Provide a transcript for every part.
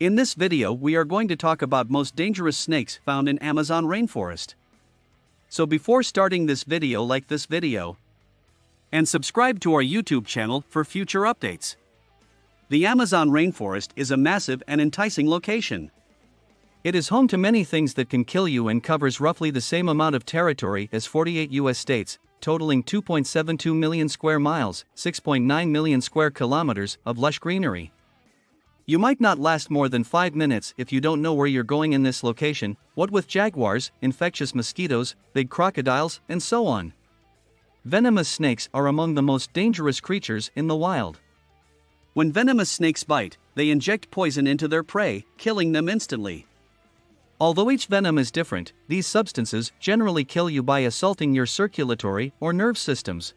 In this video we are going to talk about most dangerous snakes found in Amazon rainforest. So before starting this video, like this video and subscribe to our YouTube channel for future updates. The Amazon rainforest is a massive and enticing location. It is home to many things that can kill you and covers roughly the same amount of territory as 48 US states, totaling 2.72 million square miles, 6.9 million square kilometers of lush greenery. You might not last more than 5 minutes if you don't know where you're going in this location, what with jaguars, infectious mosquitoes, big crocodiles, and so on. Venomous snakes are among the most dangerous creatures in the wild. When venomous snakes bite, they inject poison into their prey, killing them instantly. Although each venom is different, these substances generally kill you by assaulting your circulatory or nerve systems.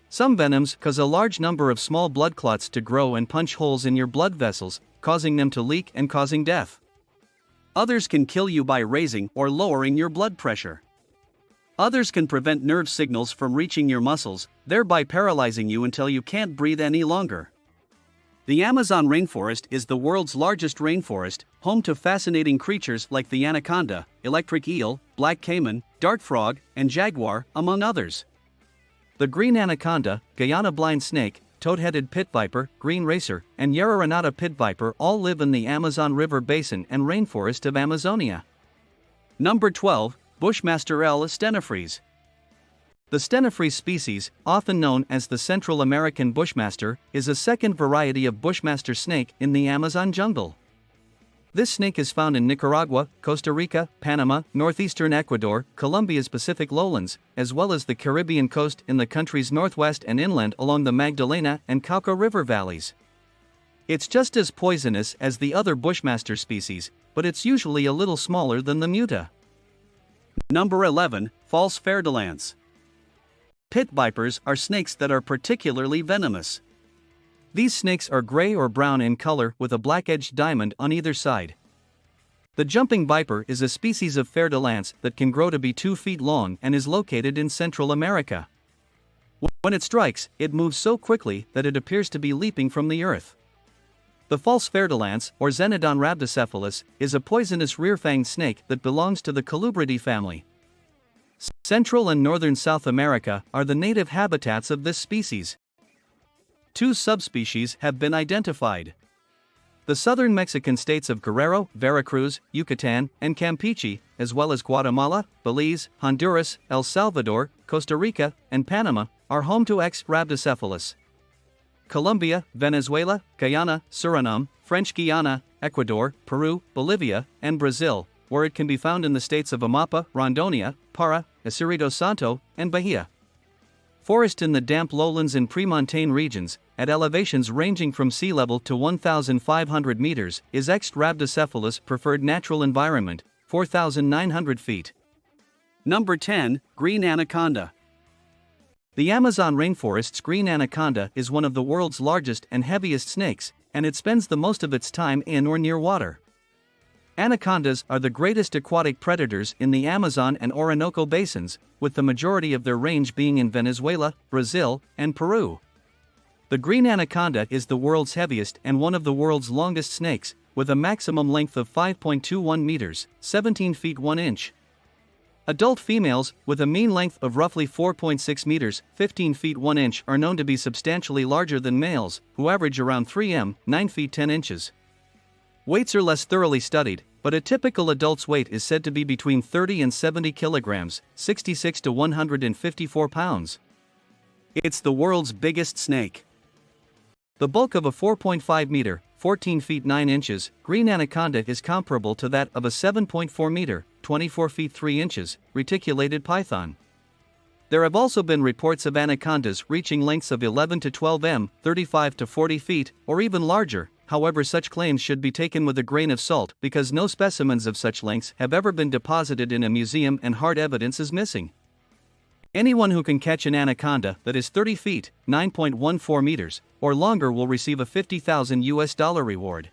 Some venoms cause a large number of small blood clots to grow and punch holes in your blood vessels, causing them to leak and causing death. Others can kill you by raising or lowering your blood pressure. Others can prevent nerve signals from reaching your muscles, thereby paralyzing you until you can't breathe any longer. The Amazon rainforest is the world's largest rainforest, home to fascinating creatures like the anaconda, electric eel, black caiman, dart frog, and jaguar, among others. The green anaconda, Guyana blind snake, toad-headed pit viper, green racer, and Yarraranata pit viper all live in the Amazon River basin and rainforest of Amazonia. Number 12, Bushmaster L stenophrys. The stenophrys species, often known as the Central American bushmaster, is a second variety of bushmaster snake in the Amazon jungle. This snake is found in Nicaragua, Costa Rica, Panama, northeastern Ecuador, Colombia's Pacific lowlands, as well as the Caribbean coast in the country's northwest and inland along the Magdalena and Cauca river valleys. It's just as poisonous as the other bushmaster species, but it's usually a little smaller than the muta. Number 11, false Fairlance. Pit vipers are snakes that are particularly venomous. These snakes are gray or brown in color with a black-edged diamond on either side. The jumping viper is a species of Fairlance that can grow to be 2 feet long and is located in Central America. When it strikes, it moves so quickly that it appears to be leaping from the earth. The false Fairlance, or Xenodon rhabdocephalus, is a poisonous rear-fanged snake that belongs to the Colubridae family. Central and northern South America are the native habitats of this species. 2 subspecies have been identified. The southern Mexican states of Guerrero, Veracruz, Yucatan, and Campeche, as well as Guatemala, Belize, Honduras, El Salvador, Costa Rica, and Panama, are home to X. rhabdocephalus. Colombia, Venezuela, Guyana, Suriname, French Guiana, Ecuador, Peru, Bolivia, and Brazil, where it can be found in the states of Amapa, Rondônia, Para, Espírito Santo, and Bahia. Forest in the damp lowlands and pre-montane regions, at elevations ranging from sea level to 1,500 meters, is X. rhabdocephalus' preferred natural environment, 4,900 feet. Number 10, green anaconda. The Amazon rainforest's green anaconda is one of the world's largest and heaviest snakes, and it spends the most of its time in or near water. Anacondas are the greatest aquatic predators in the Amazon and Orinoco basins, with the majority of their range being in Venezuela, Brazil, and Peru. The green anaconda is the world's heaviest and one of the world's longest snakes, with a maximum length of 5.21 meters, 17 feet 1 inch. Adult females, with a mean length of roughly 4.6 meters, 15 feet 1 inch, are known to be substantially larger than males, who average around 3 m, 9 feet 10 inches. Weights are less thoroughly studied, but a typical adult's weight is said to be between 30 and 70 kilograms, 66 to 154 pounds. It's the world's biggest snake. The bulk of a 4.5 meter, 14 feet 9 inches, green anaconda is comparable to that of a 7.4 meter, 24 feet 3 inches, reticulated python. There have also been reports of anacondas reaching lengths of 11 to 12 m, 35 to 40 feet, or even larger. However, such claims should be taken with a grain of salt because no specimens of such lengths have ever been deposited in a museum and hard evidence is missing. Anyone who can catch an anaconda that is 30 feet, 9.14 meters, or longer will receive a $50,000 reward.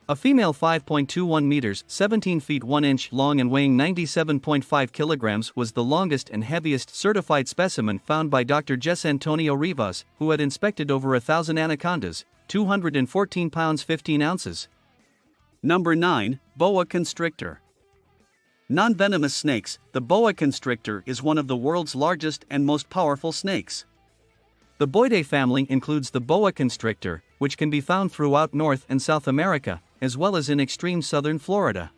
A female 5.21 meters, 17 feet 1 inch long and weighing 97.5 kilograms was the longest and heaviest certified specimen found by Dr. Jess Antonio Rivas, who had inspected over 1,000 anacondas, 214 pounds 15 ounces. Number 9. Boa Constrictor. Non-venomous snakes, the boa constrictor is one of the world's largest and most powerful snakes. The Boidae family includes the boa constrictor, which can be found throughout North and South America, as well as in extreme southern Florida.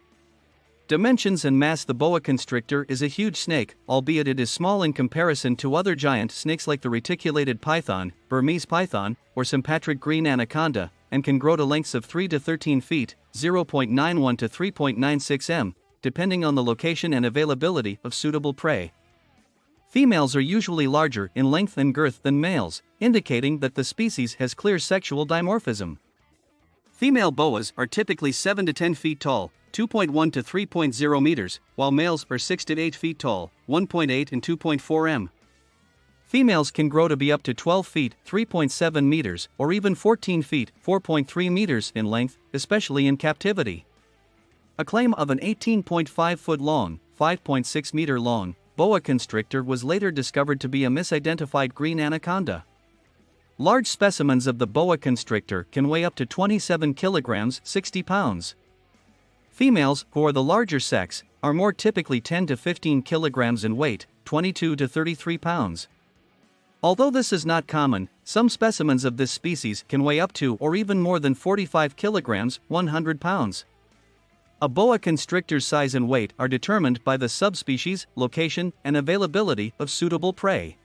Dimensions and mass: the boa constrictor is a huge snake, albeit it is small in comparison to other giant snakes like the reticulated python, Burmese python, or sympatric green anaconda, and can grow to lengths of 3 to 13 feet, 0.91 to 3.96 m, depending on the location and availability of suitable prey. Females are usually larger in length and girth than males, indicating that the species has clear sexual dimorphism. Female boas are typically 7 to 10 feet tall, 2.1 to 3.0 meters, while males are 6 to 8 feet tall, 1.8 and 2.4 m. Females can grow to be up to 12 feet, 3.7 meters, or even 14 feet, 4.3 meters in length, especially in captivity. A claim of an 18.5-foot long, 5.6 meter long, boa constrictor was later discovered to be a misidentified green anaconda. Large specimens of the boa constrictor can weigh up to 27 kilograms, 60 pounds. Females, who are the larger sex, are more typically 10 to 15 kilograms in weight, 22 to 33 pounds. Although this is not common, some specimens of this species can weigh up to or even more than 45 kilograms, 100 pounds. A boa constrictor's size and weight are determined by the subspecies, location, and availability of suitable prey.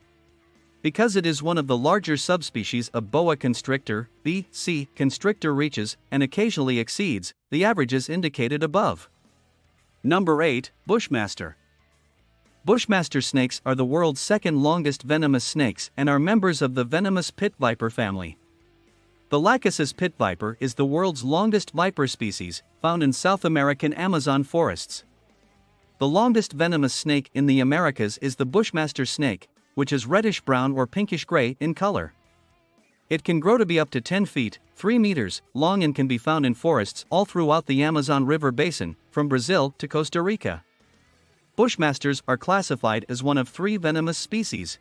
Because it is one of the larger subspecies of boa constrictor, B.C. constrictor reaches, and occasionally exceeds, the averages indicated above. Number 8. Bushmaster. Bushmaster snakes are the world's second longest venomous snakes and are members of the venomous pit viper family. The Lachesis pit viper is the world's longest viper species, found in South American Amazon forests. The longest venomous snake in the Americas is the Bushmaster snake, which is reddish-brown or pinkish-gray in color. It can grow to be up to 10 feet, 3 meters, long and can be found in forests all throughout the Amazon River basin, from Brazil to Costa Rica. Bushmasters are classified as one of 3 venomous species.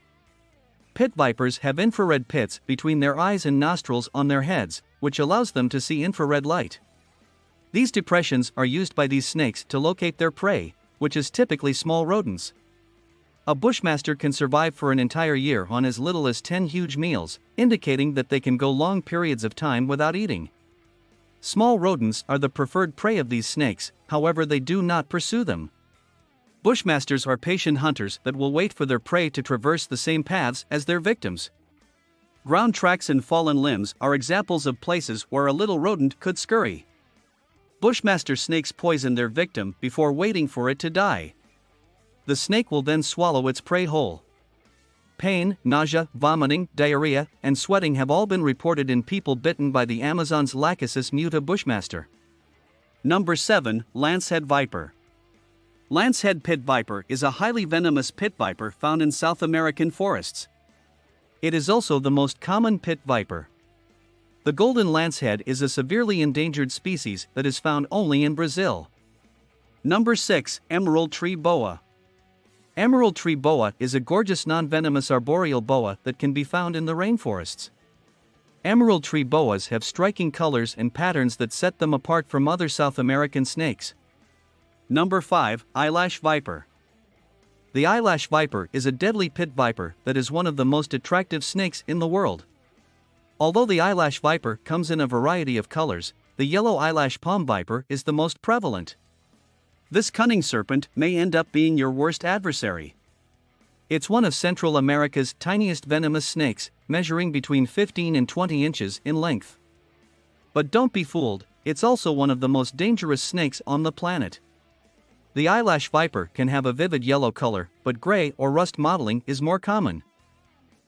Pit vipers have infrared pits between their eyes and nostrils on their heads, which allows them to see infrared light. These depressions are used by these snakes to locate their prey, which is typically small rodents. A bushmaster can survive for an entire year on as little as 10 huge meals, indicating that they can go long periods of time without eating. Small rodents are the preferred prey of these snakes, however they do not pursue them. Bushmasters are patient hunters that will wait for their prey to traverse the same paths as their victims. Ground tracks and fallen limbs are examples of places where a little rodent could scurry. Bushmaster snakes poison their victim before waiting for it to die. The snake will then swallow its prey whole. Pain, nausea, vomiting, diarrhea, and sweating have all been reported in people bitten by the Amazon's Lachesis muta bushmaster. Number 7. Lancehead Viper. Lancehead pit viper is a highly venomous pit viper found in South American forests. It is also the most common pit viper. The golden lancehead is a severely endangered species that is found only in Brazil. Number 6. Emerald tree boa. Emerald tree boa is a gorgeous non-venomous arboreal boa that can be found in the rainforests. Emerald tree boas have striking colors and patterns that set them apart from other South American snakes. Number 5. Eyelash viper. The eyelash viper is a deadly pit viper that is one of the most attractive snakes in the world. Although the eyelash viper comes in a variety of colors, the yellow eyelash palm viper is the most prevalent. This cunning serpent may end up being your worst adversary. It's one of Central America's tiniest venomous snakes, measuring between 15 and 20 inches in length. But don't be fooled, it's also one of the most dangerous snakes on the planet. The eyelash viper can have a vivid yellow color, but gray or rust mottling is more common.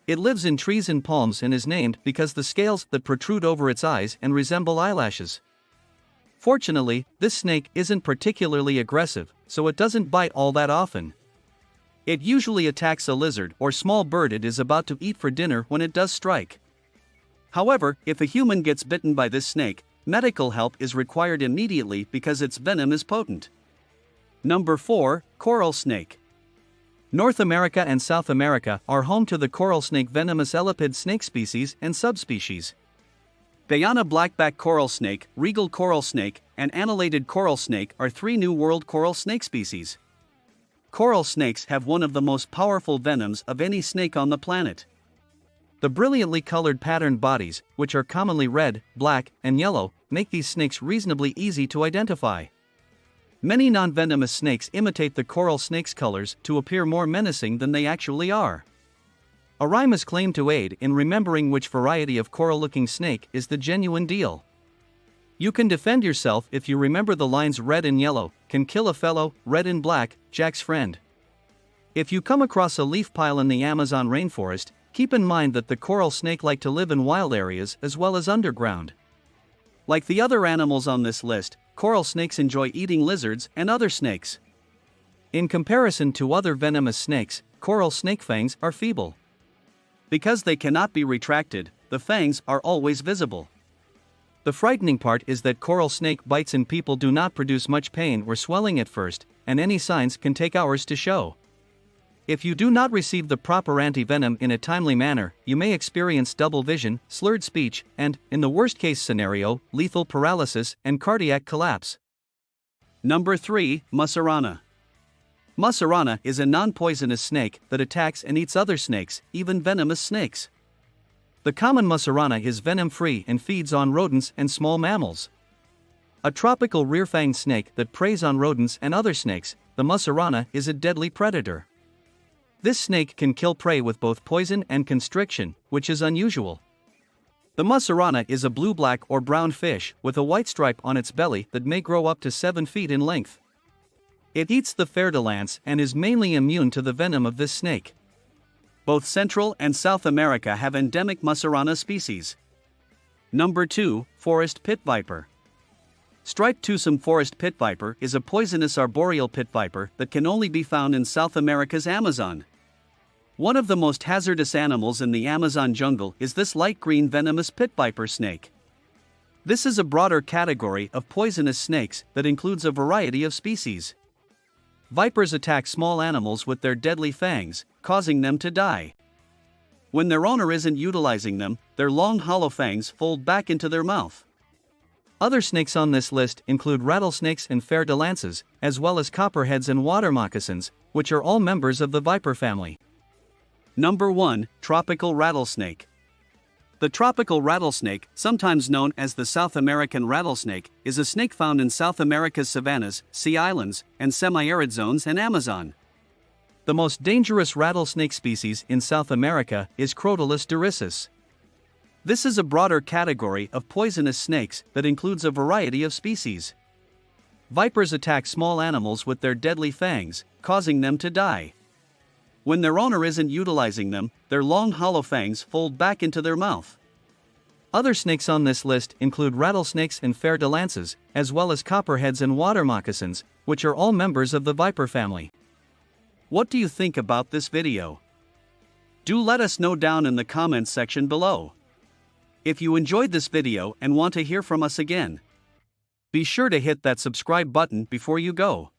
It lives in trees and palms and is named because the scales that protrude over its eyes and resemble eyelashes. Fortunately, this snake isn't particularly aggressive, so it doesn't bite all that often. It usually attacks a lizard or small bird it is about to eat for dinner when it does strike. However, if a human gets bitten by this snake, medical help is required immediately because its venom is potent. Number 4. Coral snake. North America and South America are home to the coral snake Venomous elipid snake species and subspecies. Guyana blackback coral snake, regal coral snake, and annellated coral snake are 3 new world coral snake species. Coral snakes have one of the most powerful venoms of any snake on the planet. The brilliantly colored patterned bodies, which are commonly red, black, and yellow, make these snakes reasonably easy to identify. Many non-venomous snakes imitate the coral snake's colors to appear more menacing than they actually are. A rhyme is claimed to aid in remembering which variety of coral-looking snake is the genuine deal. You can defend yourself if you remember the lines red and yellow, can kill a fellow, red and black, Jack's friend. If you come across a leaf pile in the Amazon rainforest, keep in mind that the coral snake like to live in wild areas as well as underground. Like the other animals on this list, coral snakes enjoy eating lizards and other snakes. In comparison to other venomous snakes, coral snake fangs are feeble. Because they cannot be retracted, the fangs are always visible. The frightening part is that coral snake bites in people do not produce much pain or swelling at first, and any signs can take hours to show. If you do not receive the proper anti-venom in a timely manner, you may experience double vision, slurred speech, and, in the worst-case scenario, lethal paralysis and cardiac collapse. Number 3. Masarana. Masarana is a non-poisonous snake that attacks and eats other snakes, even venomous snakes. The common Masarana is venom-free and feeds on rodents and small mammals. A tropical rear-fanged snake that preys on rodents and other snakes, the Masarana is a deadly predator. This snake can kill prey with both poison and constriction, which is unusual. The Masarana is a blue-black or brown fish with a white stripe on its belly that may grow up to 7 feet in length. It eats the Fairlance and is mainly immune to the venom of this snake. Both Central and South America have endemic Masarana species. Number 2. Forest pit viper. Striped twosome forest pit viper is a poisonous arboreal pit viper that can only be found in South America's Amazon. One of the most hazardous animals in the Amazon jungle is this light green venomous pit viper snake. This is a broader category of poisonous snakes that includes a variety of species. Vipers attack small animals with their deadly fangs, causing them to die. When their owner isn't utilizing them, their long hollow fangs fold back into their mouth. Other snakes on this list include rattlesnakes and Fairlances, as well as copperheads and water moccasins, which are all members of the viper family. Number 1. Tropical rattlesnake. The tropical rattlesnake, sometimes known as the South American rattlesnake, is a snake found in South America's savannas, sea islands, and semi-arid zones and Amazon. The most dangerous rattlesnake species in South America is Crotalus dorissus. This is a broader category of poisonous snakes that includes a variety of species. Vipers attack small animals with their deadly fangs, causing them to die. When their owner isn't utilizing them, their long hollow fangs fold back into their mouth. Other snakes on this list include rattlesnakes and Fairlances, as well as copperheads and water moccasins, which are all members of the viper family. What do you think about this video? Do let us know down in the comments section below. If you enjoyed this video and want to hear from us again, be sure to hit that subscribe button before you go.